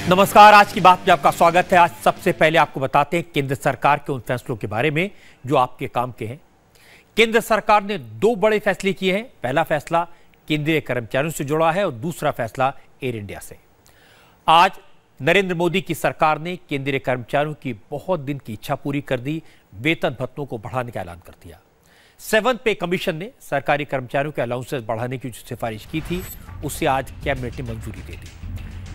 नमस्कार, आज की बात में आपका स्वागत है। आज सबसे पहले आपको बताते हैं केंद्र सरकार के उन फैसलों के बारे में जो आपके काम के हैं। केंद्र सरकार ने दो बड़े फैसले किए हैं। पहला फैसला केंद्रीय कर्मचारियों से जुड़ा है और दूसरा फैसला एयर इंडिया से। आज नरेंद्र मोदी की सरकार ने केंद्रीय कर्मचारियों की बहुत दिन की इच्छा पूरी कर दी। वेतन भत्तों को बढ़ाने का ऐलान कर दिया। 7th पे कमीशन ने सरकारी कर्मचारियों के अलाउंसेस बढ़ाने की जो सिफारिश की थी उसे आज कैबिनेट ने मंजूरी दे दी।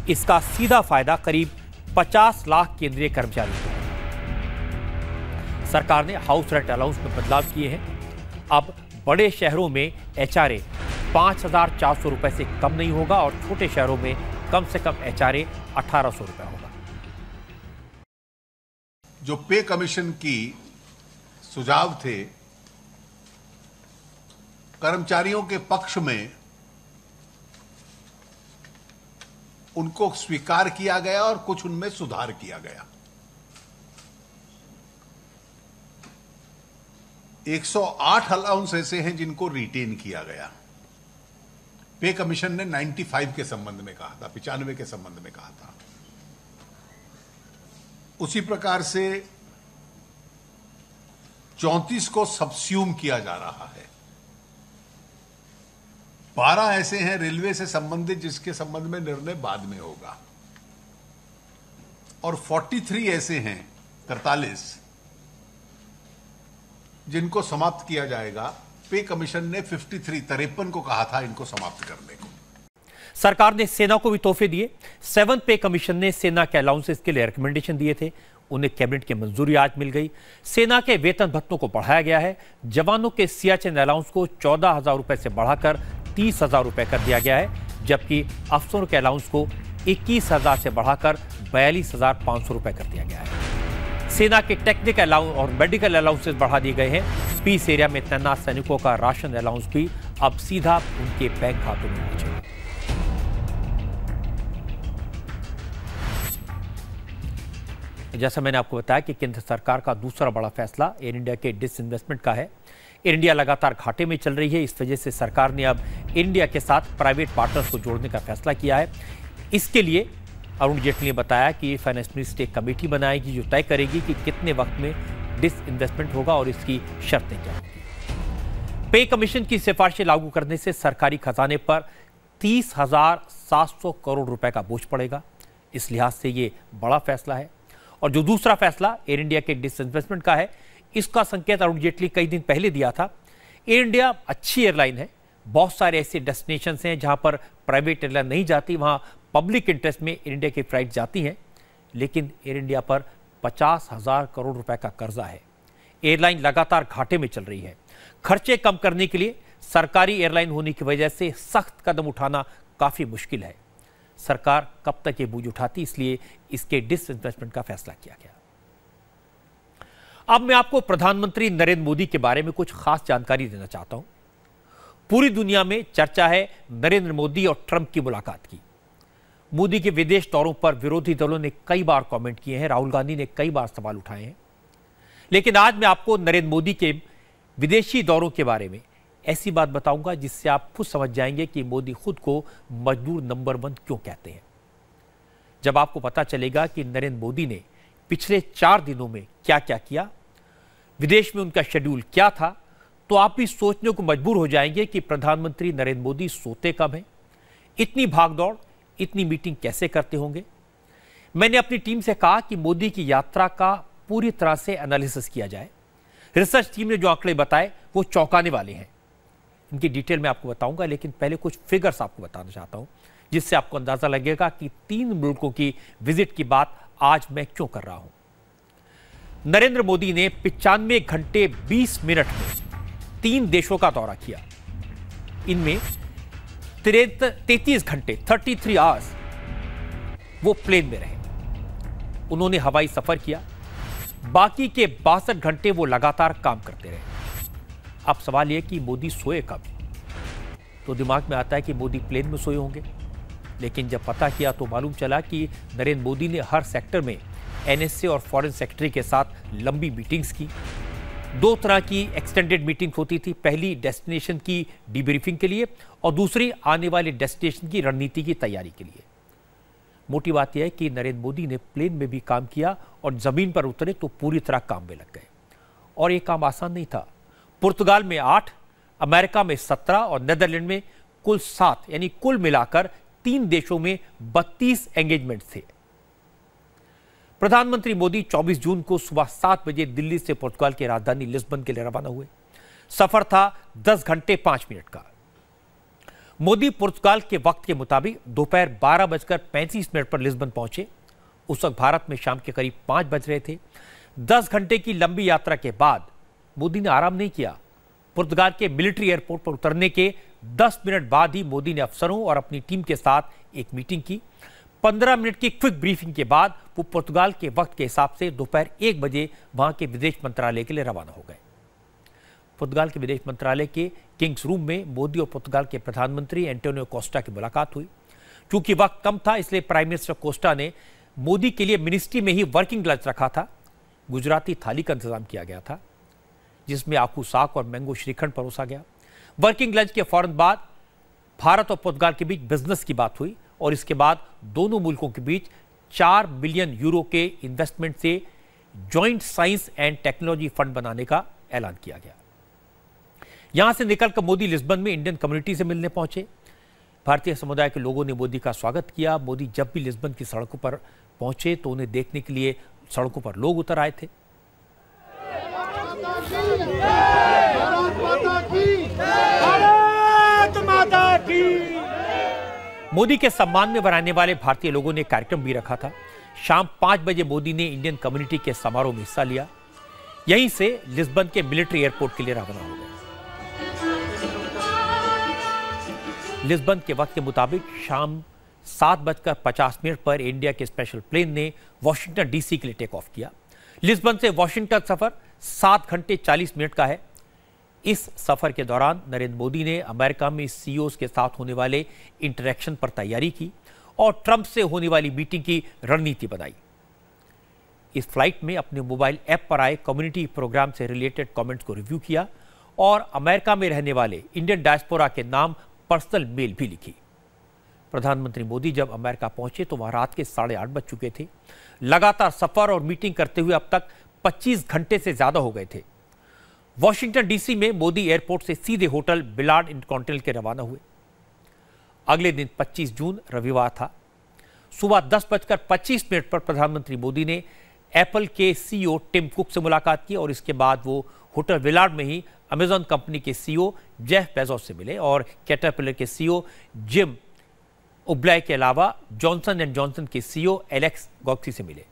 इसका सीधा फायदा करीब 50 लाख केंद्रीय कर्मचारियों को है। सरकार ने हाउस रेंट अलाउंस में बदलाव किए हैं। अब बड़े शहरों में एचआरए 5,400 रुपए से कम नहीं होगा और छोटे शहरों में कम से कम एचआरए 1,800 रुपए होगा। जो पे कमीशन की सुझाव थे, कर्मचारियों के पक्ष में उनको स्वीकार किया गया और कुछ उनमें सुधार किया गया। 108 अलाउंस ऐसे हैं जिनको रिटेन किया गया। पे कमीशन ने 95 के संबंध में कहा था, 95 के संबंध में कहा था। उसी प्रकार से 34 को सबस्यूम किया जा रहा है। 12 ऐसे हैं रेलवे से संबंधित जिसके संबंध में निर्णय बाद में होगा और 43 ऐसे हैं 43 जिनको समाप्त किया जाएगा। पे कमीशन ने 53 को कहा था इनको समाप्त करने को। सरकार ने सेना को भी तोहफे दिए। 7th पे कमीशन ने सेना के अलाउंसेस के लिए रिकमेंडेशन दिए थे, उन्हें कैबिनेट की मंजूरी आज मिल गई। सेना के वेतन भत्तों को बढ़ाया गया है। जवानों के सियाचिन अलाउंस को 14,000 रुपए से बढ़ाकर 30,000 रुपए कर दिया गया है, जबकि अफसरों के अलाउंस को 21,000 से बढ़ाकर 42,500 रुपए कर दिया गया है। सेना के टेक्निकल अलाउंस और मेडिकल अलाउंसेस बढ़ा दिए गए हैं। पीस एरिया में तैनात सैनिकों का राशन अलाउंस भी अब सीधा उनके बैंक खातों में पहुंचेगा। जैसा मैंने आपको बताया कि केंद्र सरकार का दूसरा बड़ा फैसला एयर इंडिया के डिसइन्वेस्टमेंट का है। एयर इंडिया लगातार घाटे में चल रही है। इस वजह से सरकार ने अब एयर इंडिया के साथ प्राइवेट पार्टनर्स को जोड़ने का फैसला किया है। इसके लिए अरुण जेटली ने बताया कि फाइनेंस मिनिस्ट्री एक कमेटी बनाएगी जो तय करेगी कि कितने वक्त में डिसइन्वेस्टमेंट होगा और इसकी शर्तें क्या होंगी। पे कमीशन की सिफारिशें लागू करने से सरकारी खजाने पर 30,700 करोड़ रुपए का बोझ पड़ेगा। इस लिहाज से ये बड़ा फैसला है। और जो दूसरा फैसला एयर इंडिया के डिसइन्वेस्टमेंट का है, इसका संकेत अरुण जेटली कई दिन पहले दिया था। एयर इंडिया अच्छी एयरलाइन है। बहुत सारे ऐसे डेस्टिनेशन हैं जहां पर प्राइवेट एयरलाइन नहीं जाती, वहां पब्लिक इंटरेस्ट में एयर इंडिया की फ्लाइट जाती हैं। लेकिन एयर इंडिया पर 50,000 करोड़ रुपए का कर्जा है। एयरलाइन लगातार घाटे में चल रही है। खर्चे कम करने के लिए सरकारी एयरलाइन होने की वजह से सख्त कदम उठाना काफी मुश्किल है। सरकार कब तक ये बोझ उठाती, इसलिए इसके डिसइन्वेस्टमेंट का फैसला किया गया। अब मैं आपको प्रधानमंत्री नरेंद्र मोदी के बारे में कुछ खास जानकारी देना चाहता हूं। पूरी दुनिया में चर्चा है नरेंद्र मोदी और ट्रंप की मुलाकात की। मोदी के विदेश दौरों पर विरोधी दलों ने कई बार कमेंट किए हैं, राहुल गांधी ने कई बार सवाल उठाए हैं। लेकिन आज मैं आपको नरेंद्र मोदी के विदेशी दौरों के बारे में ऐसी बात बताऊंगा जिससे आप खुद समझ जाएंगे कि मोदी खुद को मजदूर नंबर 1 क्यों कहते हैं। जब आपको पता चलेगा कि नरेंद्र मोदी ने पिछले 4 दिनों में क्या क्या किया, विदेश में उनका शेड्यूल क्या था, तो आप भी सोचने को मजबूर हो जाएंगे कि प्रधानमंत्री नरेंद्र मोदी सोते कब हैं, इतनी भागदौड़, इतनी मीटिंग कैसे करते होंगे। मैंने अपनी टीम से कहा कि मोदी की यात्रा का पूरी तरह से एनालिसिस किया जाए। रिसर्च टीम ने जो आंकड़े बताए वो चौंकाने वाले हैं। इनकी डिटेल में आपको बताऊंगा, लेकिन पहले कुछ फिगर्स आपको बताना चाहता हूं जिससे आपको अंदाजा लगेगा कि 3 मुल्कों की विजिट की बात आज मैं क्यों कर रहा हूं। नरेंद्र मोदी ने 95 घंटे 20 मिनट में 3 देशों का दौरा किया। इनमें 33 घंटे 33 आवर्स वो प्लेन में रहे, उन्होंने हवाई सफर किया। बाकी के 62 घंटे वो लगातार काम करते रहे। अब सवाल यह कि मोदी सोए कब, तो दिमाग में आता है कि मोदी प्लेन में सोए होंगे। लेकिन जब पता किया तो मालूम चला कि नरेंद्र मोदी ने हर सेक्टर में एनएसए और फॉरेन सेक्रेटरी के साथ लंबी मीटिंग्स की। 2 तरह की एक्सटेंडेड मीटिंग होती थी, पहली डेस्टिनेशन की डीब्रीफिंग के लिए और दूसरी आने वाले डेस्टिनेशन की रणनीति की तैयारी के लिए। मोटी बात यह है कि नरेंद्र मोदी ने प्लेन में भी काम किया और जमीन पर उतरे तो पूरी तरह काम में लग गए। और यह काम आसान नहीं था। पुर्तगाल में 8, अमेरिका में 17 और नेदरलैंड में कुल 7, यानी कुल मिलाकर 3 देशों में 32 एंगेजमेंट थे। प्रधानमंत्री मोदी 24 जून को सुबह 7 बजे दिल्ली से पुर्तगाल की राजधानी लिस्बन के लिए रवाना हुए। सफर था 10 घंटे 5 मिनट का। मोदी पुर्तगाल के वक्त के मुताबिक दोपहर 12:35 पर लिस्बन पहुंचे। उस वक्त भारत में शाम के करीब 5 बज रहे थे। 10 घंटे की लंबी यात्रा के बाद मोदी ने आराम नहीं किया। पुर्तगाल के मिलिट्री एयरपोर्ट पर उतरने के 10 मिनट बाद ही मोदी ने अफसरों और अपनी टीम के साथ एक मीटिंग की। 15 मिनट की क्विक ब्रीफिंग के बाद वो पुर्तगाल के वक्त के हिसाब से दोपहर 1 बजे वहां के विदेश मंत्रालय के लिए रवाना हो गए। पुर्तगाल के विदेश मंत्रालय के किंग्स रूम में मोदी और पुर्तगाल के प्रधानमंत्री एंटोनियो कोस्टा की मुलाकात हुई। क्योंकि वक्त कम था, इसलिए प्राइम मिनिस्टर कोस्टा ने मोदी के लिए मिनिस्ट्री में ही वर्किंग लंच रखा था। गुजराती थाली का इंतजाम किया गया था, जिसमें आखू साग और मैंगो श्रीखंड परोसा गया। वर्किंग लंच के फौरन बाद भारत और पुर्तगाल के बीच बिजनेस की बात हुई और इसके बाद दोनों मुल्कों के बीच 4 बिलियन यूरो के इन्वेस्टमेंट से joint science and technology fund बनाने का ऐलान किया गया। यहां से निकलकर मोदी लिस्बन में इंडियन कम्युनिटी से मिलने पहुंचे। भारतीय समुदाय के लोगों ने मोदी का स्वागत किया। मोदी जब भी लिस्बन की सड़कों पर पहुंचे तो उन्हें देखने के लिए सड़कों पर लोग उतर आए थे। मोदी के सम्मान में बनाने वाले भारतीय लोगों ने कार्यक्रम भी रखा था। शाम 5 बजे मोदी ने इंडियन कम्युनिटी के समारोह में हिस्सा लिया। यहीं से लिस्बन के मिलिट्री एयरपोर्ट के लिए रवाना हो गए। लिस्बन के वक्त के मुताबिक शाम 7:50 पर इंडिया के स्पेशल प्लेन ने वॉशिंगटन डीसी के लिए टेक ऑफ किया। लिस्बन से वॉशिंगटन सफर 7 घंटे 40 मिनट का है। इस सफर के दौरान नरेंद्र मोदी ने अमेरिका में सीईओज के साथ होने वाले इंटरेक्शन पर तैयारी की और ट्रंप से होने वाली मीटिंग की रणनीति बनाई। इस फ्लाइट में अपने मोबाइल ऐप पर आए कम्युनिटी प्रोग्राम से रिलेटेड कमेंट्स को रिव्यू किया और अमेरिका में रहने वाले इंडियन डायस्पोरा के नाम पर्सनल मेल भी लिखी। प्रधानमंत्री मोदी जब अमेरिका पहुंचे तो वहां रात के 8:30 बज चुके थे। लगातार सफर और मीटिंग करते हुए अब तक 25 घंटे से ज्यादा हो गए थे। वॉशिंगटन डीसी में मोदी एयरपोर्ट से सीधे होटल बिलार्ड इंटरकॉन्टिनेंटल के रवाना हुए। अगले दिन 25 जून रविवार था। सुबह 10:25 पर प्रधानमंत्री मोदी ने एप्पल के सीईओ टिम कुक से मुलाकात की और इसके बाद वो होटल बिलार्ड में ही अमेजॉन कंपनी के सीईओ जेफ बेजोस से मिले और कैटरपिलर के सीईओ जिम उब्लाय के अलावा जॉनसन एंड जॉनसन के सीईओ एलेक्स गॉक्सी से मिले।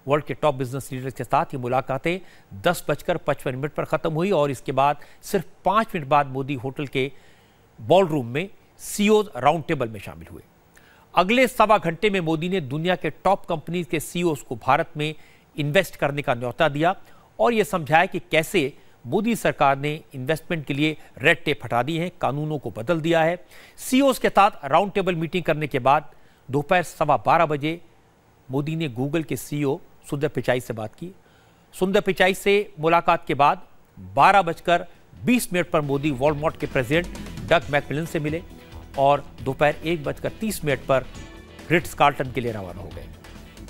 वर्ल्ड के टॉप बिजनेस लीडर्स के साथ ये मुलाकातें 10:55 पर खत्म हुई और इसके बाद सिर्फ 5 मिनट बाद मोदी होटल के बॉलरूम में सीईओज राउंड टेबल में शामिल हुए। अगले 1.25 घंटे में मोदी ने दुनिया के टॉप कंपनीज के सीईओज को भारत में इन्वेस्ट करने का न्योता दिया और यह समझाया कि कैसे मोदी सरकार ने इन्वेस्टमेंट के लिए रेड टेप हटा दी है, कानूनों को बदल दिया है। सीईओज के साथ राउंड टेबल मीटिंग करने के बाद दोपहर 12:15 बजे मोदी ने गूगल के सीईओ सुंदर पिचाई से बात की। सुंदर पिचाई से मुलाकात के बाद 12:20 पर मोदी वॉलमार्ट के प्रेसिडेंट डग मैकमिलन से मिले और दोपहर 1:30 पर रिट्स कार्लटन के लिए रवाना हो गए।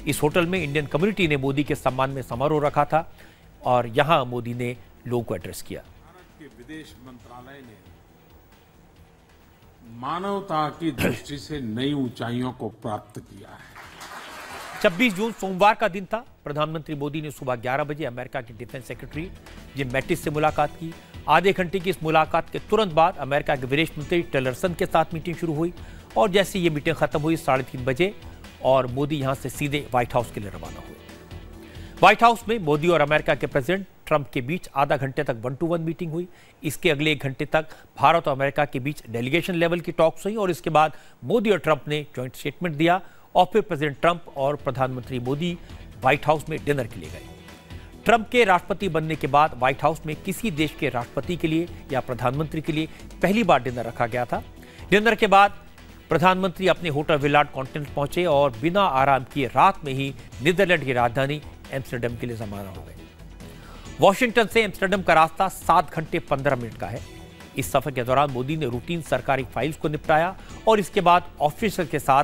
इस होटल में इंडियन कम्युनिटी ने मोदी के सम्मान में समारोह रखा था और यहां मोदी ने लोगों को एड्रेस किया। भारत के विदेश मंत्रालय ने मानवता की दृष्टि से नई ऊंचाइयों को प्राप्त किया है। 26 जून सोमवार का दिन था। प्रधानमंत्री मोदी ने सुबह 11 बजे अमेरिका के डिफेंस सेक्रेटरी जिम मैटिस से मुलाकात की। आधे घंटे की इस मुलाकात के तुरंत बाद अमेरिका के विदेश मंत्री टिलरसन के साथ मीटिंग शुरू हुई और जैसे ये मीटिंग खत्म हुई 3:30 बजे और मोदी यहां से सीधे व्हाइट हाउस के लिए रवाना हुए। व्हाइट हाउस में मोदी और अमेरिका के प्रेसिडेंट ट्रंप के बीच आधा घंटे तक 1-to-1 मीटिंग हुई। इसके अगले 1 घंटे तक भारत और अमेरिका के बीच डेलीगेशन लेवल की टॉक्स हुई और इसके बाद मोदी और ट्रंप ने जॉइंट स्टेटमेंट दिया और फिर प्रेसिडेंट ट्रंप और प्रधानमंत्री मोदी व्हाइट हाउस में डिनर के लिए गए। ट्रंप के राष्ट्रपति बनने के बाद व्हाइट हाउस में किसी देश के राष्ट्रपति के लिए या प्रधानमंत्री के लिए पहली बार डिनर रखा गया था। डिनर के बाद प्रधानमंत्री अपने होटल बिलार्ड कॉन्टिनेंट पहुंचे और बिना आराम किए रात में ही नीदरलैंड की राजधानी एम्स्टर्डम के लिए रवाना हो गए। वॉशिंगटन से एम्स्टर्डम का रास्ता 7 घंटे 15 मिनट का है। इस सफर के दौरान मोदी ने रूटीन सरकारी फाइल्स को निपटाया और इसके बाद ऑफिसर के साथ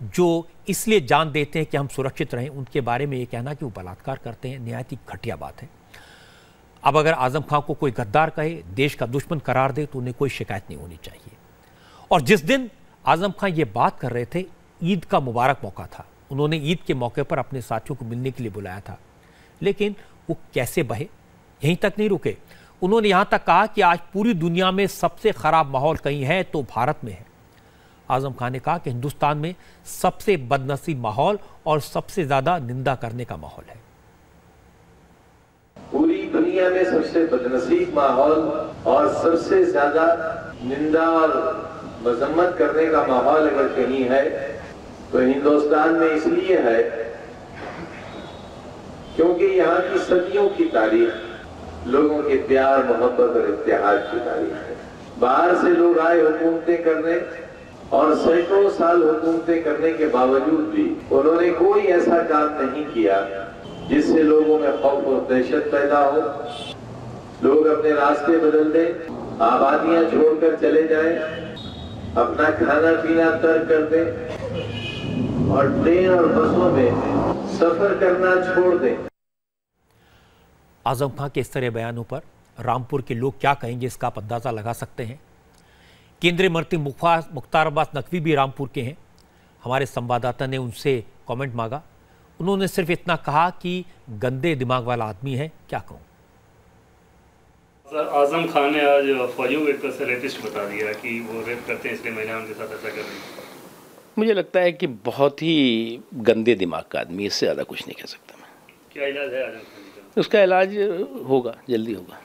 जो इसलिए जान देते हैं कि हम सुरक्षित रहें, उनके बारे में ये कहना कि वो बलात्कार करते हैं निहायत ही घटिया बात है। अब अगर आजम खान को कोई गद्दार कहे, देश का दुश्मन करार दे, तो उन्हें कोई शिकायत नहीं होनी चाहिए। और जिस दिन आजम खान ये बात कर रहे थे, ईद का मुबारक मौका था। उन्होंने ईद के मौके पर अपने साथियों को मिलने के लिए बुलाया था, लेकिन वो कैसे बहे, यहीं तक नहीं रुके। उन्होंने यहां तक कहा कि आज पूरी दुनिया में सबसे खराब माहौल कहीं है तो भारत में है। आजम खान ने कहा कि हिंदुस्तान में सबसे बदनसीब माहौल और सबसे ज्यादा निंदा करने का माहौल है। पूरी दुनिया में सबसे बदनसीब माहौल और सबसे ज्यादा निंदा और मजम्मत करने का माहौल अगर कहीं है तो हिंदुस्तान में इसलिए है क्योंकि यहाँ की सदियों की तारीख लोगों के प्यार, मोहब्बत और इत्तेहाद की तारीख है। बाहर से लोग आए हुकूमतें करने और सैकड़ों साल हुकूमतें करने के बावजूद भी उन्होंने कोई ऐसा काम नहीं किया जिससे लोगों में खौफ और दहशत पैदा हो, लोग अपने रास्ते बदल दें, आबादियां छोड़कर चले जाएं, अपना खाना पीना तर्क कर दें और ट्रेन और बसों में सफर करना छोड़ दें। आजम खान के इस तरह बयानों पर रामपुर के लोग क्या कहेंगे, इसका आप अंदाजा लगा सकते हैं। केंद्रीय मंत्री मुख्तार अब्बास नकवी भी रामपुर के हैं। हमारे संवाददाता ने उनसे कमेंट मांगा। उन्होंने सिर्फ इतना कहा कि गंदे दिमाग वाला आदमी है। क्या कहूं? सर, आजम खान ने आज फौजियों को एक तरह से रेपिस्ट बता दिया कि वो रेप करते हैं, इसलिए महिला उनके साथ ऐसा कर रही है। मुझे लगता है कि बहुत ही गंदे दिमाग का आदमी, इससे ज़्यादा कुछ नहीं कह सकता मैं। क्या इलाज है आजम खान जी का? उसका इलाज होगा, जल्दी होगा।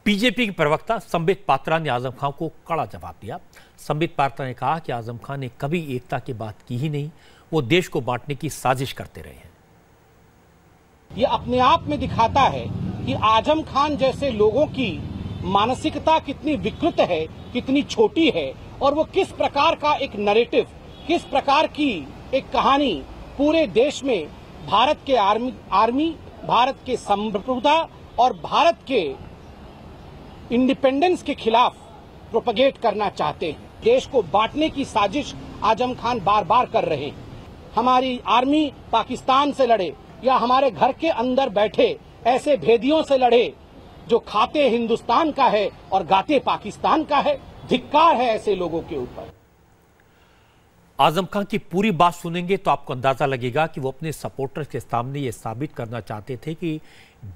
बीजेपी के प्रवक्ता संबित पात्रा ने आजम खान को कड़ा जवाब दिया। संबित पात्रा ने कहा कि आजम खान ने कभी एकता की बात की ही नहीं, वो देश को बांटने की साजिश करते रहे हैं। ये अपने आप में दिखाता है कि आजम खान जैसे लोगों की मानसिकता कितनी विकृत है, कितनी छोटी है, और वो किस प्रकार का एक नैरेटिव, किस प्रकार की एक कहानी पूरे देश में भारत के आर्मी, भारत के संप्रभुता और भारत के इंडिपेंडेंस के खिलाफ प्रोपगेट करना चाहते हैं। देश को बांटने की साजिश आजम खान बार बार कर रहे हैं। हमारी आर्मी पाकिस्तान से लड़े या हमारे घर के अंदर बैठे ऐसे भेदियों से लड़े जो खाते हिंदुस्तान का है और गाते पाकिस्तान का है। धिक्कार है ऐसे लोगों के ऊपर। आजम खान की पूरी बात सुनेंगे तो आपको अंदाजा लगेगा कि वो अपने सपोर्टर्स के सामने ये साबित करना चाहते थे कि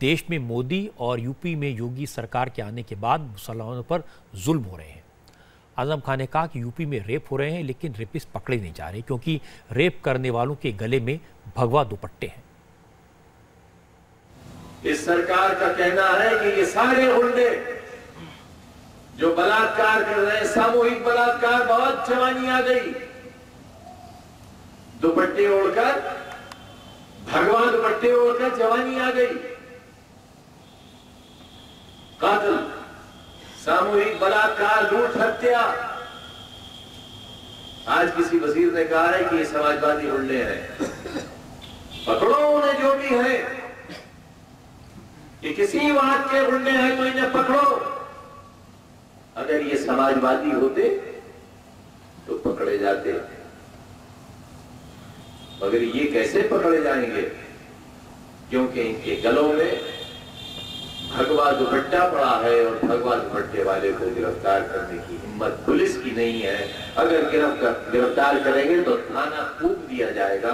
देश में मोदी और यूपी में योगी सरकार के आने के बाद मुसलमानों पर जुल्म हो रहे हैं। आजम खान ने कहा कि यूपी में रेप हो रहे हैं, लेकिन रेपिस्ट पकड़े नहीं जा रहे क्योंकि रेप करने वालों के गले में भगवा दुपट्टे हैं। इस सरकार का कहना है कि ये सारे गुंडे जो बलात्कार कर रहे हैं, सामूहिक बलात्कार, बहुत जवानी आ गई, दुपट्टे ओढ़कर, भगवा दुपट्टे ओढ़कर जवानी आ गई। कातिल, सामूहिक बलात्कार, लूट, हत्या। आज किसी वजीर ने कहा है कि ये समाजवादी गुंडे हैं। पकड़ो उन्हें जो भी है, ये किसी बात के गुंडे हैं तो इन्हें पकड़ो। अगर ये समाजवादी होते तो पकड़े जाते, मगर ये कैसे पकड़े जाएंगे? क्योंकि इनके गलों में भगवा दुपट्टा पड़ा है और भगवा दुपट्टे वाले को गिरफ्तार करने की हिम्मत पुलिस की नहीं है। अगर गिरफ्तार करेंगे तो थाना फूंक दिया जाएगा,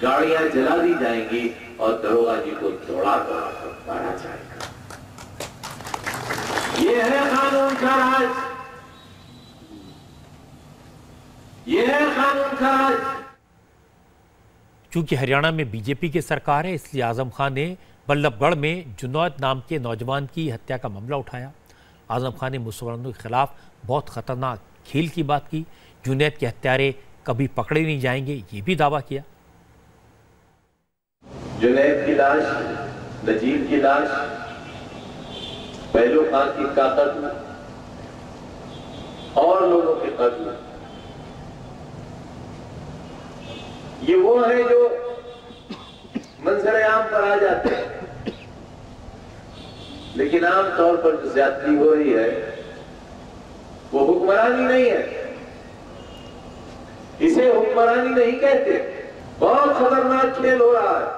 गाड़ियां जला दी जाएंगी और दरोगा जी को दौड़ा कर मारा जाएगा। ये है कानून का राज, ये है कानून का राज। चूंकि हरियाणा में बीजेपी की सरकार है, इसलिए आजम खान ने बल्लभगढ़ में जुनैद नाम के नौजवान की हत्या का मामला उठाया। आजम खान ने मुसलमानों के खिलाफ बहुत खतरनाक खेल की बात की। जुनैद के हत्यारे कभी पकड़े नहीं जाएंगे, ये भी दावा किया। जुनैद की लाश, नजीब की लाश, पहलू खान की कत्ल और लोगों के कत्ल, ये वो है जो मंजर आम पर आ जाते हैं। लेकिन आमतौर पर जो ज्यादती हो रही है वो हुक्मरानी नहीं है, इसे हुक्मरानी नहीं कहते। बहुत खतरनाक खेल हो रहा है।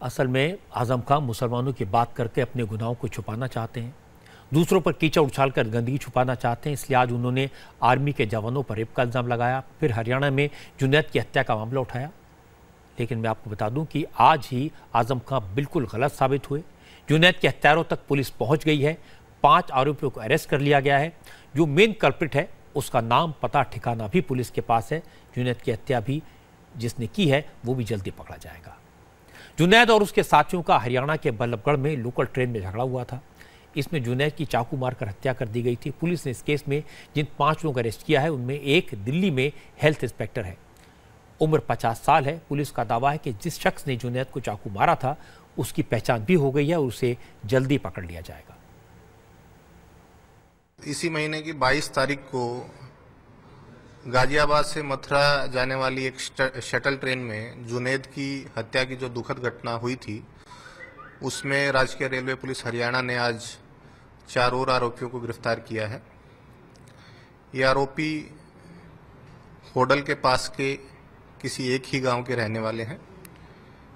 असल में आजम खान मुसलमानों की बात करके अपने गुनाहों को छुपाना चाहते हैं, दूसरों पर कीचड़ उछालकर गंदगी छुपाना चाहते हैं। इसलिए आज उन्होंने आर्मी के जवानों पर रेप का इल्ज़ाम लगाया, फिर हरियाणा में जुनैद की हत्या का मामला उठाया। लेकिन मैं आपको बता दूं कि आज ही आजम खान बिल्कुल गलत साबित हुए। जुनैद के हत्यारों तक पुलिस पहुंच गई है, 5 आरोपियों को अरेस्ट कर लिया गया है। जो मेन कल्प्रिट है उसका नाम, पता, ठिकाना भी पुलिस के पास है। जुनैद की हत्या भी जिसने की है वो भी जल्दी पकड़ा जाएगा। जुनैद और उसके साथियों का हरियाणा के बल्लभगढ़ में लोकल ट्रेन में झगड़ा हुआ था। इसमें जुनैद की चाकू मारकर हत्या कर दी गई थी। पुलिस ने इस केस में जिन 5 लोगों को अरेस्ट किया है उनमें एक दिल्ली में हेल्थ इंस्पेक्टर है, उम्र 50 साल है। पुलिस का दावा है कि जिस शख्स ने जुनैद को चाकू मारा था उसकी पहचान भी हो गई है और उसे जल्दी पकड़ लिया जाएगा। इसी महीने की 22 तारीख को गाजियाबाद से मथुरा जाने वाली एक शटल ट्रेन में जुनैद की हत्या की जो दुखद घटना हुई थी, उसमें राजकीय रेलवे पुलिस हरियाणा ने आज 4 और आरोपियों को गिरफ्तार किया है। ये आरोपी होडल के पास के किसी एक ही गांव के रहने वाले हैं।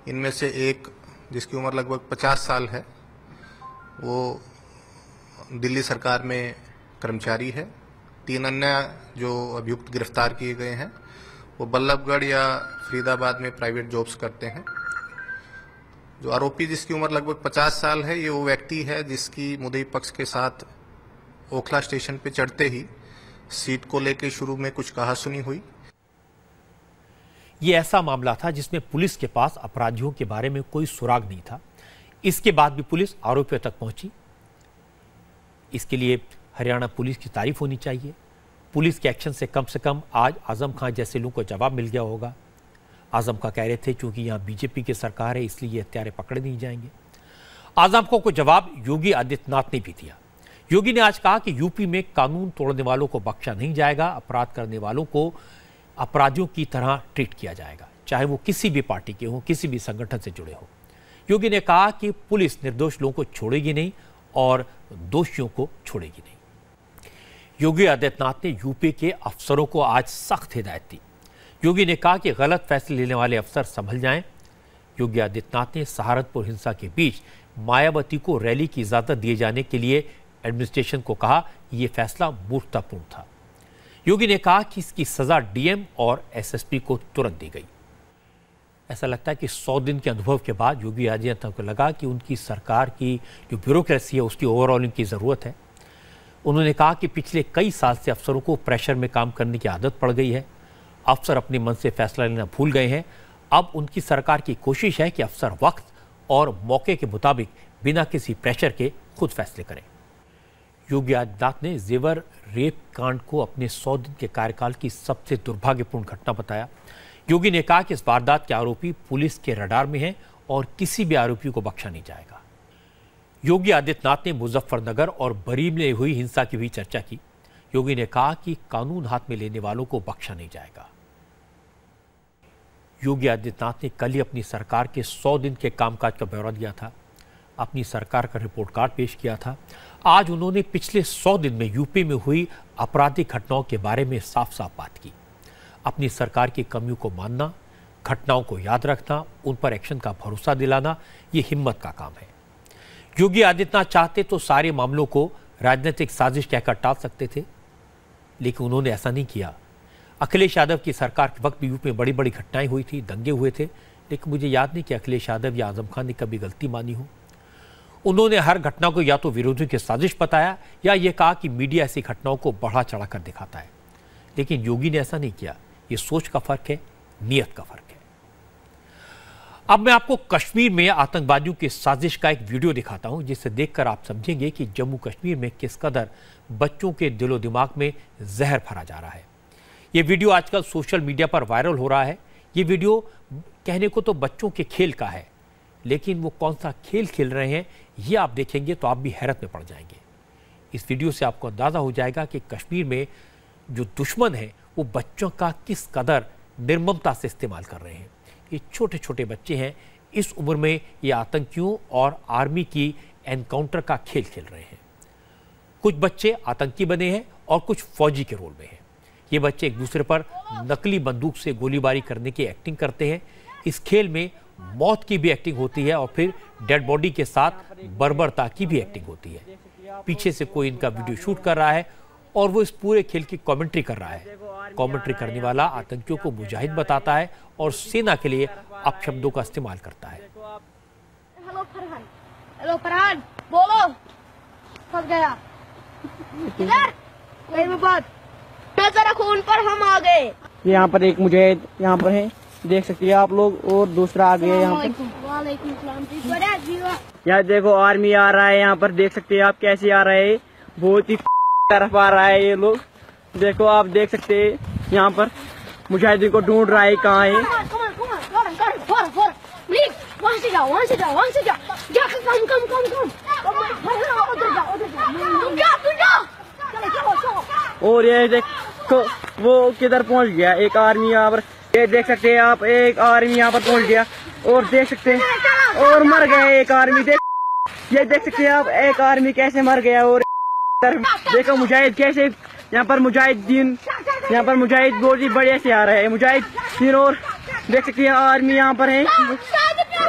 इनमें से एक, जिसकी उम्र लगभग 50 साल है, वो दिल्ली सरकार में कर्मचारी है। 3 अन्य जो अभियुक्त गिरफ्तार किए गए हैं वो बल्लभगढ़ या फरीदाबाद में प्राइवेट जॉब्स करते हैं। जो आरोपी जिसकी उम्र लगभग 50 साल है, ये वो व्यक्ति है जिसकी मुद्दई पक्ष के साथ ओखला स्टेशन पे चढ़ते ही सीट को लेकर शुरू में कुछ कहासुनी हुई। ये ऐसा मामला था जिसमें पुलिस के पास अपराधियों के बारे में कोई सुराग नहीं था। इसके बाद भी पुलिस आरोपियों तक पहुंची। इसके लिए हरियाणा पुलिस की तारीफ होनी चाहिए। पुलिस के एक्शन से कम आज आजम खान जैसे लोगों को जवाब मिल गया होगा। आजम खान कह रहे थे क्योंकि यहाँ बीजेपी की सरकार है इसलिए ये हत्यारे पकड़े नहीं जाएंगे। आजम खान को जवाब योगी आदित्यनाथ ने भी दिया। योगी ने आज कहा कि यूपी में कानून तोड़ने वालों को बख्शा नहीं जाएगा, अपराध करने वालों को अपराधियों की तरह ट्रीट किया जाएगा, चाहे वो किसी भी पार्टी के हों, किसी भी संगठन से जुड़े हों। योगी ने कहा कि पुलिस निर्दोष लोगों को छोड़ेगी नहीं और दोषियों को छोड़ेगी नहीं। योगी आदित्यनाथ ने यूपी के अफसरों को आज सख्त हिदायत दी। योगी ने कहा कि गलत फैसले लेने वाले अफसर संभल जाएं। योगी आदित्यनाथ ने सहारनपुर हिंसा के बीच मायावती को रैली की इजाजत दिए जाने के लिए एडमिनिस्ट्रेशन को कहा, यह फैसला मूर्खतापूर्ण था। योगी ने कहा कि इसकी सजा डीएम और एसएसपी को तुरंत दी गई। ऐसा लगता है कि 100 दिन के अनुभव के बाद योगी आदित्यनाथ को लगा कि उनकी सरकार की जो ब्यूरोक्रेसी है उसकी ओवरऑलिंग की ज़रूरत है। उन्होंने कहा कि पिछले कई साल से अफसरों को प्रेशर में काम करने की आदत पड़ गई है। अफसर अपने मन से फैसला लेना भूल गए हैं। अब उनकी सरकार की कोशिश है कि अफसर वक्त और मौके के मुताबिक बिना किसी प्रेशर के खुद फैसले करें। योगी आदित्यनाथ ने जेवर रेप कांड को अपने 100 दिन के कार्यकाल की सबसे दुर्भाग्यपूर्ण घटना बताया। योगी ने कहा कि इस वारदात के आरोपी पुलिस के रडार में हैं और किसी भी आरोपी को बख्शा नहीं जाएगा। योगी आदित्यनाथ ने मुजफ्फरनगर और बरीम में हुई हिंसा की भी चर्चा की। योगी ने कहा कि कानून हाथ में लेने वालों को बख्शा नहीं जाएगा। योगी आदित्यनाथ ने कल ही अपनी सरकार के 100 दिन के कामकाज का ब्यौरा दिया था, अपनी सरकार का रिपोर्ट कार्ड पेश किया था। आज उन्होंने पिछले 100 दिन में यूपी में हुई आपराधिक घटनाओं के बारे में साफ साफ बात की। अपनी सरकार की कमियों को मानना, घटनाओं को याद रखना, उन पर एक्शन का भरोसा दिलाना, ये हिम्मत का काम है। योगी आदित्यनाथ चाहते तो सारे मामलों को राजनीतिक साजिश कहकर टाल सकते थे, लेकिन उन्होंने ऐसा नहीं किया। अखिलेश यादव की सरकार के वक्त भी यूपी में बड़ी बड़ी घटनाएं हुई थी, दंगे हुए थे, लेकिन मुझे याद नहीं कि अखिलेश यादव या आजम खान ने कभी गलती मानी हो। उन्होंने हर घटना को या तो विरोधियों की साजिश बताया या ये कहा कि मीडिया ऐसी घटनाओं को बढ़ा चढ़ाकर दिखाता है, लेकिन योगी ने ऐसा नहीं किया। ये सोच का फर्क है, नीयत का फर्क है। अब मैं आपको कश्मीर में आतंकवादियों की साजिश का एक वीडियो दिखाता हूं, जिसे देखकर आप समझेंगे कि जम्मू कश्मीर में किस कदर बच्चों के दिलो दिमाग में जहर भरा जा रहा है। ये वीडियो आजकल सोशल मीडिया पर वायरल हो रहा है। ये वीडियो कहने को तो बच्चों के खेल का है, लेकिन वो कौन सा खेल खेल रहे हैं ये आप देखेंगे तो आप भी हैरत में पड़ जाएंगे। इस वीडियो से आपको अंदाजा हो जाएगा कि कश्मीर में जो दुश्मन है वो बच्चों का किस कदर निर्ममता से इस्तेमाल कर रहे हैं। ये छोटे छोटे बच्चे हैं, इस उम्र में ये आतंकियों और आर्मी की एनकाउंटर का खेल खेल रहे हैं। कुछ बच्चे आतंकी बने हैं और कुछ फौजी के रोल में हैं। ये बच्चे एक दूसरे पर नकली बंदूक से गोलीबारी करने की एक्टिंग करते हैं। इस खेल में मौत की भी एक्टिंग होती है और फिर डेड बॉडी के साथ बर्बरता की भी एक्टिंग होती है। पीछे से कोई इनका वीडियो शूट कर रहा है और वो इस पूरे खेल की कमेंट्री कर रहा है। कमेंट्री करने वाला आतंकियों को मुजाहिद बताता है और सेना के लिए अपशब्दों का इस्तेमाल करता है। हेलो फरहान, बोलो, फंस गया इधर, मेरी बात नजर खून पर हम आ गए। यहाँ पर एक मुजाहिद यहाँ पर है, देख सकते हैं आप लोग, और दूसरा आ गया यहाँ पर। यहाँ देखो आर्मी आ रहा है, यहाँ पर देख सकते हैं आप कैसे आ रहा है, बहुत ही तरफ आ रहा है ये लोग। देखो आप देख सकते हैं यहाँ पर मुजाहिदीन को ढूंढ रहा है, कहाँ है। वहाँ से जाओ, वहाँ से जाओ, वहाँ से जाओ, और ये देखो वो किधर पहुँच गया, एक आर्मी यहाँ पर, ये देख सकते हैं आप, एक आर्मी यहाँ पर पहुँच गया और देख सकते हैं और मर गया एक आर्मी। ये देख सकते हैं आप, एक आर्मी कैसे मर गया। और देखो मुजाहिद कैसे यहाँ पर मुजाहिदीन, यहाँ पर मुजाहिद बहुत ही बढ़िया से आ रहे हैं मुजाहिदीन। और देख सकते हैं आर्मी यहाँ पर है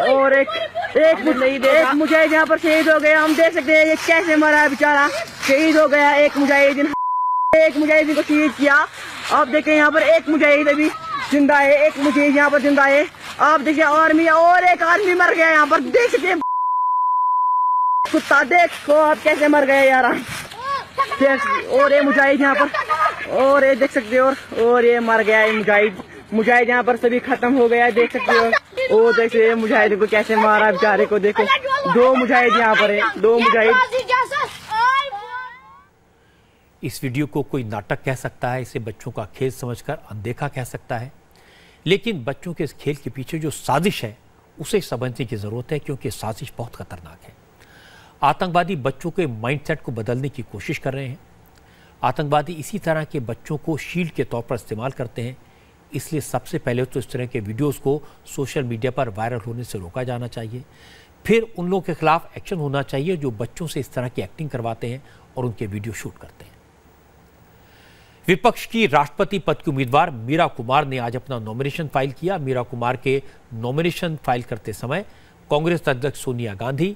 और एक मुजाहिद यहाँ पर शहीद हो गया। हम देख सकते हैं ये कैसे मरा है बेचारा, शहीद हो गया एक मुजाहिदीन को शहीद किया। आप देखें यहाँ पर एक मुजाहिद अभी जिंदा है, एक मुजाहिद यहाँ पर जिंदा है। आप देखिए आर्मी और एक आर्मी मर गया यहाँ पर, देख सकते कुत्ता, देखो आप कैसे मर गए यार। और ये मुजाहिद यहाँ पर, और ये देख सकते हो, और ये मर गया है मुजाहिद यहाँ पर सभी खत्म हो गया है, देख सकते हो। और देखिए मुजाहिद को कैसे मारा बेचारे को, देखो दो मुजाहिद यहाँ पर है, दो मुजाहिद। इस वीडियो को कोई नाटक कह सकता है, इसे बच्चों का खेल समझकर अनदेखा कह सकता है, लेकिन बच्चों के इस खेल के पीछे जो साजिश है उसे समझने की जरूरत है, क्योंकि साजिश बहुत खतरनाक है। आतंकवादी बच्चों के माइंडसेट को बदलने की कोशिश कर रहे हैं। आतंकवादी इसी तरह के बच्चों को शील्ड के तौर पर इस्तेमाल करते हैं। इसलिए सबसे पहले तो इस तरह के वीडियोस को सोशल मीडिया पर वायरल होने से रोका जाना चाहिए। फिर उन लोगों के खिलाफ एक्शन होना चाहिए जो बच्चों से इस तरह की एक्टिंग करवाते हैं और उनके वीडियो शूट करते हैं। विपक्ष की राष्ट्रपति पद की उम्मीदवार मीरा कुमार ने आज अपना नॉमिनेशन फाइल किया। मीरा कुमार के नॉमिनेशन फाइल करते समय कांग्रेस अध्यक्ष सोनिया गांधी,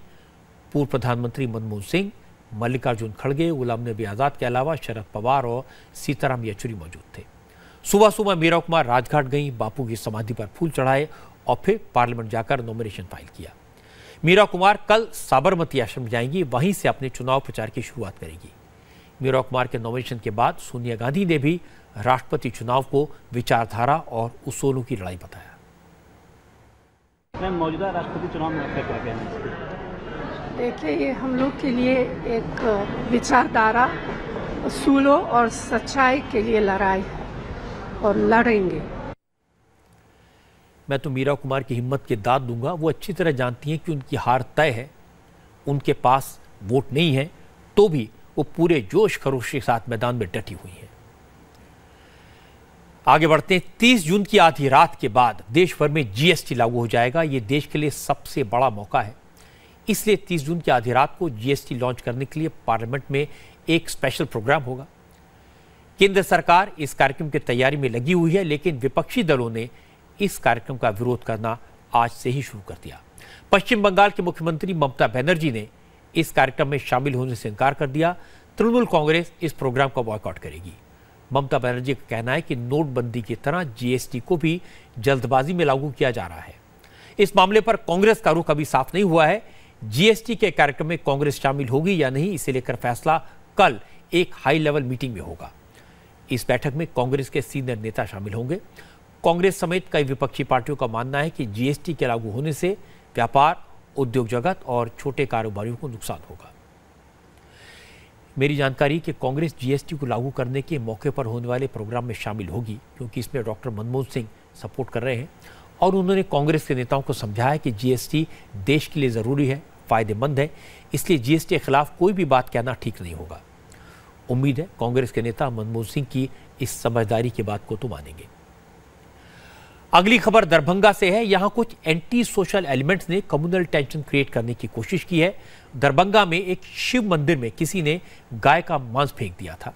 पूर्व प्रधानमंत्री मनमोहन सिंह, मल्लिकार्जुन खड़गे, गुलाम नबी आजाद के अलावा शरद पवार और सीताराम येचुरी मौजूद थे। सुबह सुबह मीरा कुमार राजघाट गई, बापू की समाधि पर फूल चढ़ाए और फिर पार्लियामेंट जाकर नॉमिनेशन फाइल किया। मीरा कुमार कल साबरमती आश्रम जाएंगी, वहीं से अपने चुनाव प्रचार की शुरुआत करेगी। मीरा कुमार के नॉमिनेशन के बाद सोनिया गांधी ने भी राष्ट्रपति चुनाव को विचारधारा और उसूलों की लड़ाई बताया। मैं मौजूदा राष्ट्रपति चुनाव में क्या कहना है? देखिए, ये हम लोग के लिए एक विचारधारा, उसूलों और सच्चाई के लिए लड़ाई और लड़ेंगे। मैं तो मीरा कुमार की हिम्मत के दाद दूंगा। वो अच्छी तरह जानती हैं कि उनकी हार तय है, उनके पास वोट नहीं है, तो भी वो पूरे जोश खरोश के साथ मैदान में डटी हुई है। आगे बढ़ते हैं। 30 जून की आधी रात के बाद देश भर में जीएसटी लागू हो जाएगा। ये देश के लिए सबसे बड़ा मौका है। इसलिए 30 जून की आधी रात को जीएसटी लॉन्च करने के लिए पार्लियामेंट में एक स्पेशल प्रोग्राम होगा। केंद्र सरकार इस कार्यक्रम की तैयारी में लगी हुई है, लेकिन विपक्षी दलों ने इस कार्यक्रम का विरोध करना आज से ही शुरू कर दिया। पश्चिम बंगाल के मुख्यमंत्री ममता बनर्जी ने इस कार्यक्रम में शामिल होने से इनकार कर दिया। तृणमूल कांग्रेस इस प्रोग्राम का बॉयकॉट करेगी। ममता बनर्जी का कहना है कि नोटबंदी की तरह जीएसटी को भी जल्दबाजी में लागू किया जा रहा है। इस मामले पर कांग्रेस का रुख अभी साफ नहीं हुआ है। जीएसटी के कार्यक्रम में कांग्रेस शामिल होगी या नहीं, इसे लेकर फैसला कल एक हाई लेवल मीटिंग में होगा। इस बैठक में कांग्रेस के सीनियर नेता शामिल होंगे। कांग्रेस समेत कई विपक्षी पार्टियों का मानना है कि जीएसटी के लागू होने से व्यापार, उद्योग जगत और छोटे कारोबारियों को नुकसान होगा। मेरी जानकारी कि कांग्रेस जीएसटी को लागू करने के मौके पर होने वाले प्रोग्राम में शामिल होगी, क्योंकि इसमें डॉक्टर मनमोहन सिंह सपोर्ट कर रहे हैं और उन्होंने कांग्रेस के नेताओं को समझाया कि जीएसटी देश के लिए ज़रूरी है, फ़ायदेमंद है, इसलिए जीएसटी के खिलाफ कोई भी बात कहना ठीक नहीं होगा। उम्मीद है कांग्रेस के नेता मनमोहन सिंह की इस समझदारी की बात को तो मानेंगे। अगली खबर दरभंगा से है। यहां कुछ एंटी सोशल एलिमेंट्स ने कम्युनल टेंशन क्रिएट करने की कोशिश की है। दरभंगा में एक शिव मंदिर में किसी ने गाय का मांस फेंक दिया था।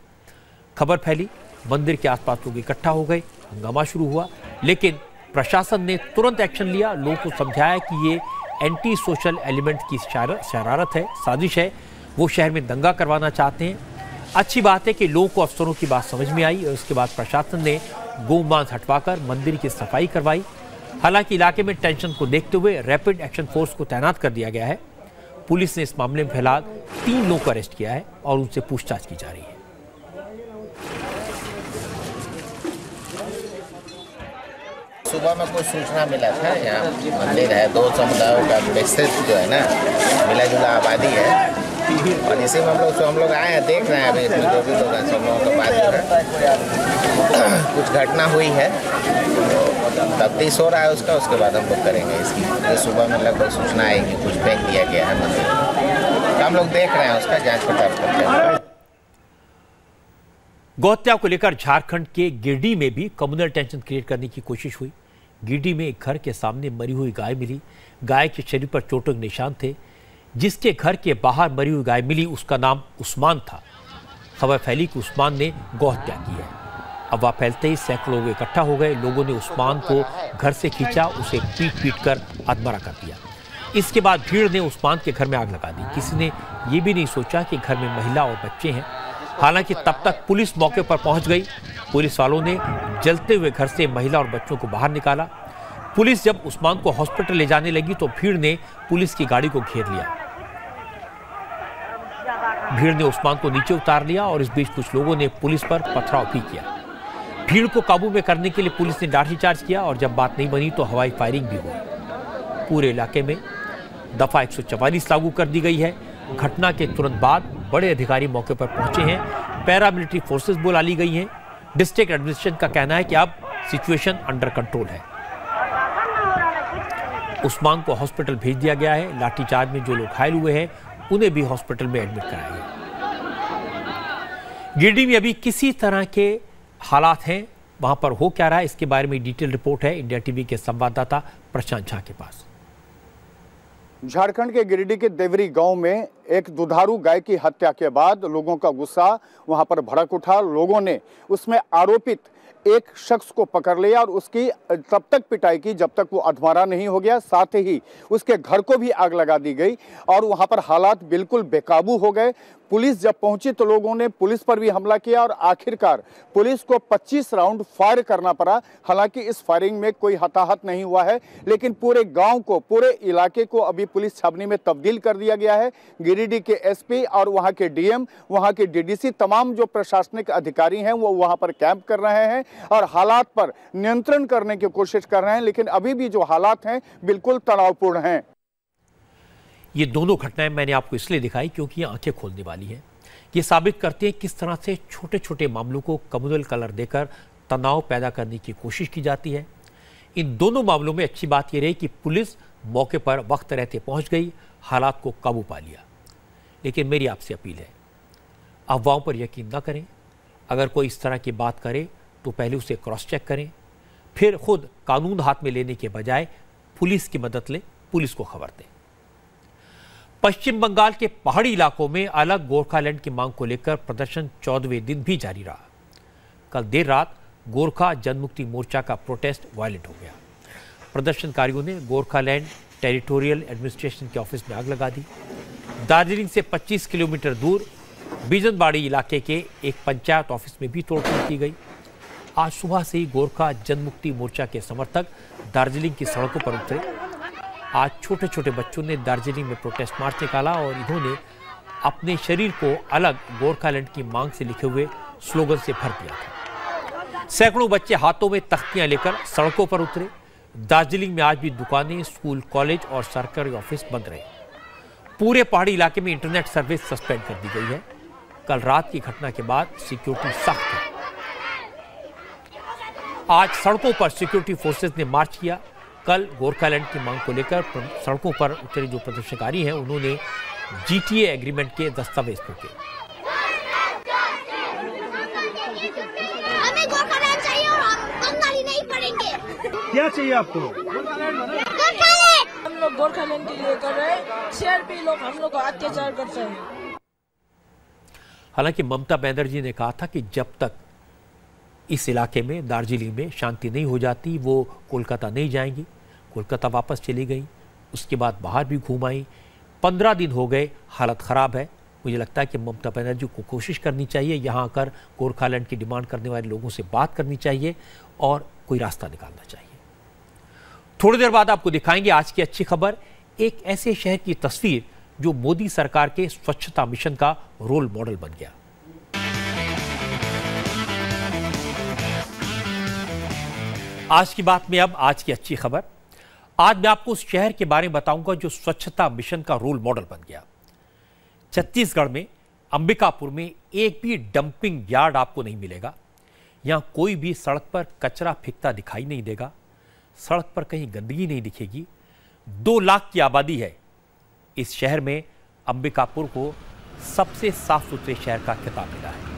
खबर फैली, मंदिर के आसपास लोग इकट्ठा हो गए, हंगामा शुरू हुआ, लेकिन प्रशासन ने तुरंत एक्शन लिया। लोगों को समझाया कि ये एंटी सोशल एलिमेंट की शरारत है, साजिश है, वो शहर में दंगा करवाना चाहते हैं। अच्छी बात है कि लोगों को अफसरों की बात समझ में आई और उसके बाद प्रशासन ने गोमांस हटवाकर मंदिर की सफाई करवाई। हालांकि इलाके में टेंशन को देखते हुए रैपिड एक्शन फोर्स को तैनात कर दिया गया है। पुलिस ने इस मामले में फिलहाल 3 लोगों को अरेस्ट किया है और उनसे पूछताछ की जा रही है। सुबह में कुछ सूचना मिला था, यहाँ मंदिर है, 2 समुदायों का विस्तृत जो है ना मिला जुला आबादी है, और इसी में हम लोग आए हैं, देख रहे हैं अभी जो भी लोग हैं सब लोगों के पास जो है कुछ घटना हुई है, तफ्तीश हो रहा है उसका, उसके बाद हम लोग करेंगे इसकी। तो सुबह में लगभग सूचना आएगी, कुछ फेंक दिया गया है मंदिर, तो हम लोग देख रहे हैं उसका जांच पड़ताल करते हैं। गौहत्या को लेकर झारखंड के गिरिडीह में भी कम्युनल टेंशन क्रिएट करने की कोशिश हुई। गिरिडीह में एक घर के सामने मरी हुई गाय मिली। गाय के शरीर पर चोटों के निशान थे। जिसके घर के बाहर मरी हुई गाय मिली उसका नाम उस्मान था। खबर फैली कि उस्मान ने गौहत्या की है। अफवाह फैलते ही सैकड़ों लोग इकट्ठा हो गए। लोगों ने उस्मान को घर से खींचा, उसे पीट कर अधमरा कर दिया। इसके बाद भीड़ ने उस्मान के घर में आग लगा दी। किसी ने यह भी नहीं सोचा कि घर में महिला और बच्चे हैं। हालांकि तब तक पुलिस मौके पर पहुंच गई। पुलिस वालों ने जलते हुए घर से महिला और बच्चों को बाहर निकाला। पुलिस जब उस्मान को हॉस्पिटल ले जाने लगी तो भीड़ ने पुलिस की गाड़ी को घेर लिया। भीड़ ने उस्मान को नीचे उतार लिया और इस बीच कुछ लोगों ने पुलिस पर पथराव भी किया। भीड़ को काबू में करने के लिए पुलिस ने लाठीचार्ज किया और जब बात नहीं बनी तो हवाई फायरिंग भी हुई। पूरे इलाके में दफा 144 लागू कर दी गई है। घटना के तुरंत बाद बड़े अधिकारी मौके पर पहुंचे हैं। पैरामिलिट्री फोर्सेस बुला ली गई हैं। डिस्ट्रिक्ट एडमिनिस्ट्रेशन का कहना है कि अब सिचुएशन अंडर कंट्रोल है। उस्मान को हॉस्पिटल भेज दिया गया है। लाठीचार्ज में जो लोग घायल हुए हैं उन्हें भी हॉस्पिटल में एडमिट कराया गया। गिरिडीह में अभी किसी तरह के हालात हैं, वहां पर हो क्या रहा है, इसके बारे में डिटेल रिपोर्ट है इंडिया टीवी के संवाददाता प्रशांत झा के पास। झारखंड के गिरिडीह के देवरी गांव में एक दुधारू गाय की हत्या के बाद लोगों का गुस्सा वहां पर भड़क उठा। लोगों ने उसमें आरोपित एक शख्स को पकड़ लिया और उसकी तब तक पिटाई की जब तक वो अधमरा नहीं हो गया। साथ ही उसके घर को भी आग लगा दी गई और वहां पर हालात बिल्कुल बेकाबू हो गए। पुलिस जब पहुंची तो लोगों ने पुलिस पर भी हमला किया और आखिरकार पुलिस को 25 राउंड फायर करना पड़ा। हालांकि इस फायरिंग में कोई हताहत नहीं हुआ है, लेकिन पूरे गांव को, पूरे इलाके को अभी पुलिस छावनी में तब्दील कर दिया गया है। गिरिडीह के एसपी और वहां के डीएम, वहां के डीडीसी, तमाम जो प्रशासनिक अधिकारी हैं वो वहां पर कैंप कर रहे हैं और हालात पर नियंत्रण करने की कोशिश कर रहे हैं। लेकिन अभी भी जो हालात हैं बिल्कुल तनावपूर्ण हैं। ये दोनों घटनाएं मैंने आपको इसलिए दिखाई क्योंकि ये आंखें खोलने वाली हैं। ये साबित करते हैं किस तरह से छोटे छोटे मामलों को कम्युनल कलर देकर तनाव पैदा करने की कोशिश की जाती है। इन दोनों मामलों में अच्छी बात यह रही कि पुलिस मौके पर वक्त रहते पहुंच गई, हालात को काबू पा लिया। लेकिन मेरी आपसे अपील है, अफवाहों पर यकीन न करें। अगर कोई इस तरह की बात करे तो पहले उसे क्रॉस चेक करें, फिर खुद कानून हाथ में लेने के बजाय पुलिस की मदद लें, पुलिस को खबर दें। पश्चिम बंगाल के पहाड़ी इलाकों में अलग गोरखालैंड की मांग को लेकर प्रदर्शन 14वें दिन भी जारी रहा। कल देर रात गोरखा जनमुक्ति मोर्चा का प्रोटेस्ट वायलेंट हो गया। प्रदर्शनकारियों ने गोरखालैंड टेरिटोरियल एडमिनिस्ट्रेशन के ऑफिस में आग लगा दी। दार्जिलिंग से 25 किलोमीटर दूर बिजनबाड़ी इलाके के एक पंचायत ऑफिस में भी तोड़फोड़ की गई। आज सुबह से ही गोरखा जनमुक्ति मोर्चा के समर्थक दार्जिलिंग की सड़कों पर उतरे। आज छोटे छोटे बच्चों ने दार्जिलिंग में प्रोटेस्ट मार्च निकाला और इन्होंने अपने शरीर को अलग गोरखालैंड की मांग से लिखे हुए स्लोगन से भर दिया था। सैकड़ों बच्चे हाथों में तख्तियां लेकर सड़कों पर उतरे। दार्जिलिंग में आज भी दुकानें, स्कूल, कॉलेज और सरकारी ऑफिस बंद रहे। पूरे पहाड़ी इलाके में इंटरनेट सर्विस सस्पेंड कर दी गई है। कल रात की घटना के बाद सिक्योरिटी सख्त है। आज सड़कों पर सिक्योरिटी फोर्सेस ने मार्च किया। कल गोरखालैंड की मांग को लेकर सड़कों पर उतरे जो प्रदर्शनकारी हैं उन्होंने जीटीए एग्रीमेंट के दस्तावेज फूके। हमें गोरखालैंड चाहिए और हम बंगाली नहीं पढ़ेंगे। क्या चाहिए आपको? हम लोग गोरखालैंड के लिए कर रहे हैं। सीआरपी लोग हम लोग को अत्याचार करते हैं। हालांकि ममता बनर्जी ने कहा था कि जब तक इस इलाके में, दार्जिलिंग में शांति नहीं हो जाती, वो कोलकाता नहीं जाएंगी। कोलकाता वापस चली गई, उसके बाद बाहर भी घूम आई। 15 दिन हो गए, हालत ख़राब है। मुझे लगता है कि ममता बनर्जी को कोशिश करनी चाहिए, यहाँ आकर गोरखालैंड की डिमांड करने वाले लोगों से बात करनी चाहिए और कोई रास्ता निकालना चाहिए। थोड़ी देर बाद आपको दिखाएंगे आज की अच्छी खबर, एक ऐसे शहर की तस्वीर जो मोदी सरकार के स्वच्छता मिशन का रोल मॉडल बन गया। आज की बात में अब आज की अच्छी खबर। आज मैं आपको उस शहर के बारे में बताऊंगा जो स्वच्छता मिशन का रोल मॉडल बन गया। छत्तीसगढ़ में अंबिकापुर में एक भी डंपिंग यार्ड आपको नहीं मिलेगा। यहां कोई भी सड़क पर कचरा फेंकता दिखाई नहीं देगा, सड़क पर कहीं गंदगी नहीं दिखेगी। 2 लाख की आबादी है। इस शहर में अंबिकापुर को सबसे साफ सुथरे शहर का खिताब मिला है।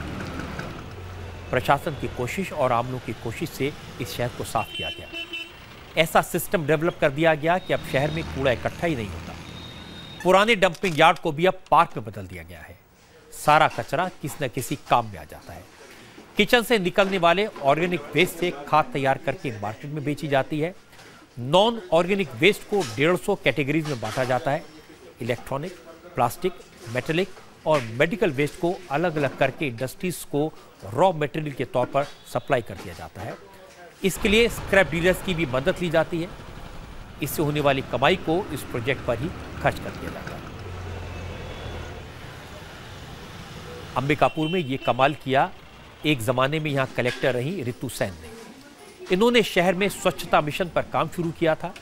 प्रशासन की कोशिश और आम लोगों की कोशिश से इस शहर को साफ किया गया। ऐसा सिस्टम डेवलप कर दिया गया कि अब शहर में कूड़ा इकट्ठा ही नहीं होता। पुराने डंपिंग यार्ड को भी अब पार्क में बदल दिया गया है। सारा कचरा किसी न किसी काम में आ जाता है। किचन से निकलने वाले ऑर्गेनिक वेस्ट से खाद तैयार करके मार्केट में बेची जाती है। नॉन ऑर्गेनिक वेस्ट को 150 कैटेगरीज में बांटा जाता है। इलेक्ट्रॉनिक, प्लास्टिक, मेटेलिक और मेडिकल वेस्ट को अलग अलग करके इंडस्ट्रीज को रॉ मटेरियल के तौर पर सप्लाई कर दिया जाता है। इसके लिए स्क्रैप डीलर्स की भी मदद ली जाती है। इससे होने वाली कमाई को इस प्रोजेक्ट पर ही खर्च कर दिया जाता है। अंबिकापुर में ये कमाल किया एक जमाने में यहां कलेक्टर रही रितु सेन ने। इन्होंने शहर में स्वच्छता मिशन पर काम शुरू किया था,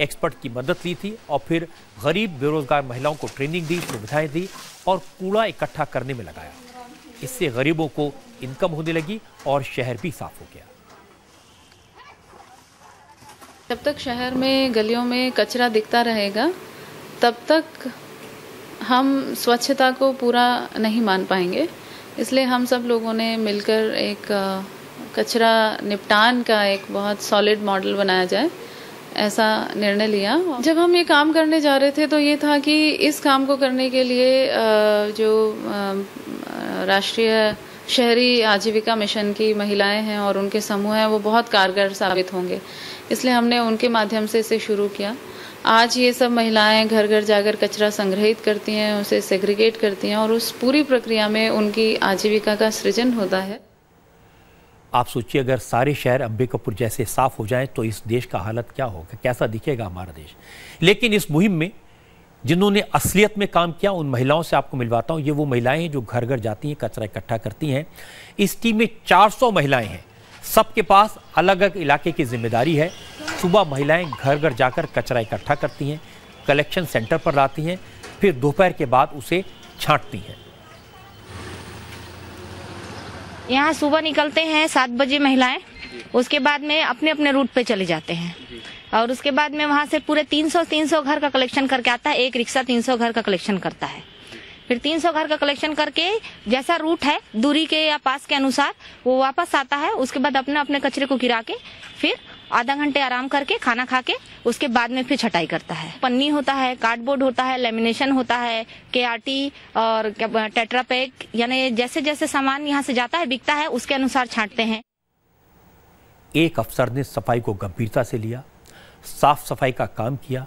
एक्सपर्ट की मदद ली थी और फिर गरीब बेरोजगार महिलाओं को ट्रेनिंग दी, सुविधाएं दी और कूड़ा इकट्ठा करने में लगाया। इससे गरीबों को इनकम होने लगी और शहर भी साफ हो गया। जब तक शहर में गलियों में कचरा दिखता रहेगा तब तक हम स्वच्छता को पूरा नहीं मान पाएंगे। इसलिए हम सब लोगों ने मिलकर एक कचरा निपटान का एक बहुत सॉलिड मॉडल बनाया जाए, ऐसा निर्णय लिया। जब हम ये काम करने जा रहे थे तो ये था कि इस काम को करने के लिए जो राष्ट्रीय शहरी आजीविका मिशन की महिलाएं हैं और उनके समूह हैं वो बहुत कारगर साबित होंगे, इसलिए हमने उनके माध्यम से इसे शुरू किया। आज ये सब महिलाएं घर घर जाकर कचरा संग्रहित करती हैं, उसे सेग्रीगेट करती हैं और उस पूरी प्रक्रिया में उनकी आजीविका का सृजन होता है। आप सोचिए अगर सारे शहर अंबिकापुर जैसे साफ हो जाएं तो इस देश का हालत क्या होगा, कैसा दिखेगा हमारा देश। लेकिन इस मुहिम में जिन्होंने असलियत में काम किया उन महिलाओं से आपको मिलवाता हूं। ये वो महिलाएं हैं जो घर घर जाती हैं, कचरा इकट्ठा करती हैं। इस टीम में 400 महिलाएं हैं, सबके पास अलग अलग इलाके की जिम्मेदारी है। सुबह महिलाएं घर घर जाकर कचरा इकट्ठा करती हैं, कलेक्शन सेंटर पर लाती हैं, फिर दोपहर के बाद उसे छांटती हैं। यहाँ सुबह निकलते हैं 7 बजे महिलाएं, उसके बाद में अपने अपने रूट पे चले जाते हैं और उसके बाद में वहाँ से पूरे 300 घर का कलेक्शन करके आता है। एक रिक्शा 300 घर का कलेक्शन करता है। फिर 300 घर का कलेक्शन करके जैसा रूट है दूरी के या पास के अनुसार वो वापस आता है। उसके बाद अपने अपने कचरे को गिरा के फिर आधा घंटे आराम करके खाना खा के उसके बाद में फिर छटाई करता है। पन्नी होता है, कार्डबोर्ड होता है, लेमिनेशन होता है, केआरटी और टेट्रापैक, यानी जैसे जैसे सामान यहाँ से जाता है बिकता है उसके अनुसार छांटते हैं। एक अफसर ने सफाई को गंभीरता से लिया, साफ सफाई का काम किया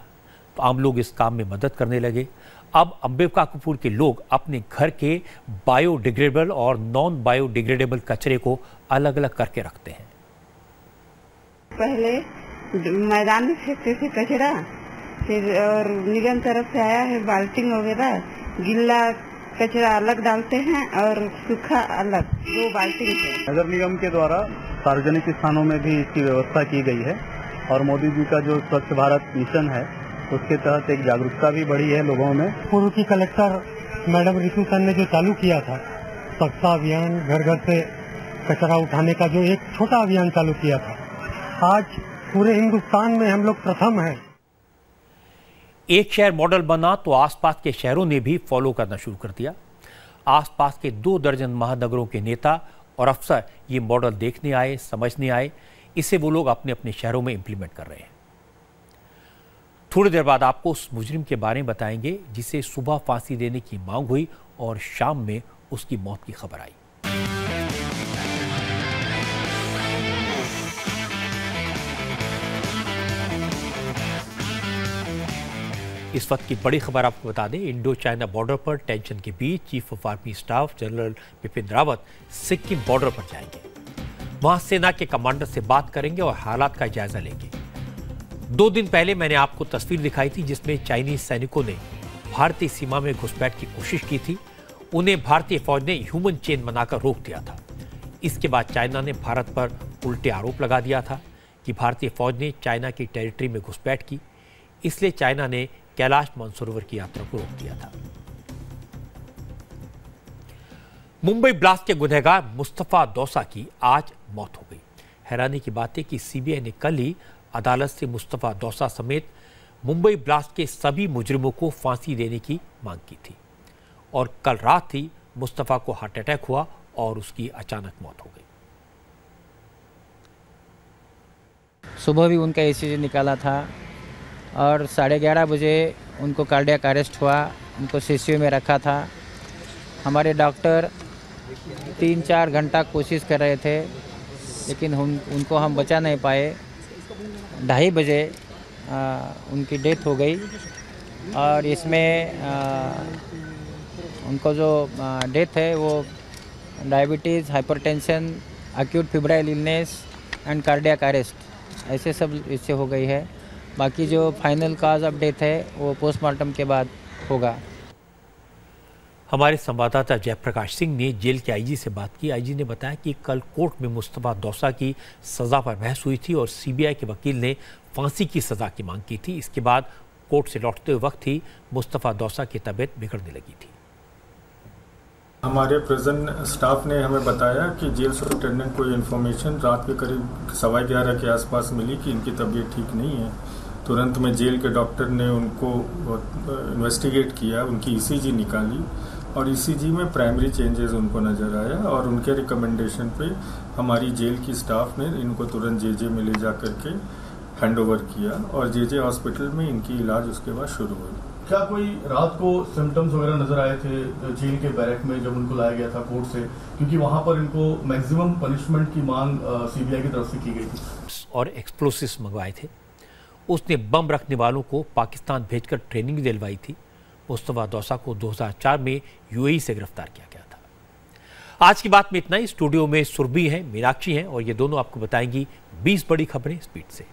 तो आम लोग इस काम में मदद करने लगे। अब अंबिकापुर के लोग अपने घर के बायोडिग्रेडेबल और नॉन बायोडिग्रेडेबल कचरे को अलग अलग करके रखते हैं। पहले मैदान में फेंकते थे कचरा, फिर और निगम तरफ से आया है बाल्टिंग वगैरह, गिल्ला कचरा अलग डालते हैं और सूखा अलग, 2 बाल्टी से। नगर निगम के द्वारा सार्वजनिक स्थानों में भी इसकी व्यवस्था की गई है और मोदी जी का जो स्वच्छ भारत मिशन है उसके तहत एक जागरूकता भी बढ़ी है लोगों में। पूर्व की कलेक्टर मैडम रितु सेन ने जो चालू किया था स्वच्छता अभियान, घर घर से कचरा उठाने का जो एक छोटा अभियान चालू किया था, आज पूरे हिंदुस्तान में हम लोग प्रथम हैं। एक शहर मॉडल बना तो आसपास के शहरों ने भी फॉलो करना शुरू कर दिया। आसपास के 2 दर्जन महानगरों के नेता और अफसर ये मॉडल देखने आए, समझने आए। इसे वो लोग अपने अपने शहरों में इंप्लीमेंट कर रहे हैं। थोड़ी देर बाद आपको उस मुजरिम के बारे में बताएंगे जिसे सुबह फांसी देने की मांग हुई और शाम में उसकी मौत की खबर आई। इस वक्त की बड़ी खबर आपको बता दें, इंडो चाइना बॉर्डर पर टेंशन के बीच chief of army staff general Bipin Rawat Sikkim border पर जाएंगे। वहां सेना के कमांडर से बात करेंगे और हालात का जायजा लेंगे। 2 दिन पहले मैंने आपको तस्वीर दिखाई थी जिसमें चाइनीज सैनिकों ने भारतीय सीमा में घुसपैठ की कोशिश की थी। उन्हें भारतीय फौज ने ह्यूमन चेन बनाकर रोक दिया था। इसके बाद चाइना ने भारत पर उल्टे आरोप लगा दिया था कि भारतीय फौज ने चाइना की टेरिटरी में घुसपैठ की, इसलिए चाइना ने कैलाश मानसरोवर की यात्रा को रोक दिया था। मुंबई ब्लास्ट के गुनहगार मुस्तफा दौसा की आज मौत हो गई। हैरानी की बात है कि सीबीआई ने कल ही अदालत से मुस्तफा दौसा समेत मुंबई ब्लास्ट के सभी मुजरिमों को फांसी देने की मांग की थी और कल रात ही मुस्तफा को हार्ट अटैक हुआ और उसकी अचानक मौत हो गई। सुबह भी उनका ECG निकाला था और 11:30 बजे उनको कार्डियक अरेस्ट हुआ, उनको CCU में रखा था। हमारे डॉक्टर 3-4 घंटा कोशिश कर रहे थे लेकिन उनको हम बचा नहीं पाए। 2:30 बजे उनकी डेथ हो गई और इसमें उनको जो डेथ है वो diabetes, hypertension, acute febrile illness and cardiac arrest ऐसे सब इससे हो गई है। बाकी जो फाइनल काज ऑफ डेथ है वो पोस्टमार्टम के बाद होगा। हमारे संवाददाता जयप्रकाश सिंह ने जेल के आईजी से बात की। आईजी ने बताया कि कल कोर्ट में मुस्तफा दौसा की सज़ा पर बहस हुई थी और सीबीआई के वकील ने फांसी की सज़ा की मांग की थी। इसके बाद कोर्ट से लौटते वक्त ही मुस्तफा दौसा की तबीयत बिगड़ने लगी थी। हमारे प्रिजन स्टाफ ने हमें बताया कि जेल सुपरिटेंडेंट को इन्फॉर्मेशन रात के करीब 11:15 के आसपास मिली कि इनकी तबीयत ठीक नहीं है। तुरंत में जेल के डॉक्टर ने उनको इन्वेस्टिगेट किया, उनकी ECG निकाली और ECG में प्राइमरी चेंजेस उनको नज़र आया और उनके रिकमेंडेशन पे हमारी जेल की स्टाफ ने इनको तुरंत JJ में ले जा करके हैंडओवर किया और JJ हॉस्पिटल में इनकी इलाज उसके बाद शुरू हुई। क्या कोई रात को सिम्टम्स वगैरह नजर आए थे जेल के बैरक में जब उनको लाया गया था कोर्ट से, क्योंकि वहां पर इनको मैक्सिमम पनिशमेंट की मांग CBI की तरफ से की गई थी और एक्सप्लोसिव्स मंगवाए थे। उसने बम रखने वालों को पाकिस्तान भेजकर ट्रेनिंग दिलवाई थी। मुस्तफा दौसा को 2004 में UAE से गिरफ्तार किया गया था। आज की बात में इतना ही। स्टूडियो में सुरभि हैं, मीनाक्षी हैं और ये दोनों आपको बताएंगी 20 बड़ी खबरें स्पीड से।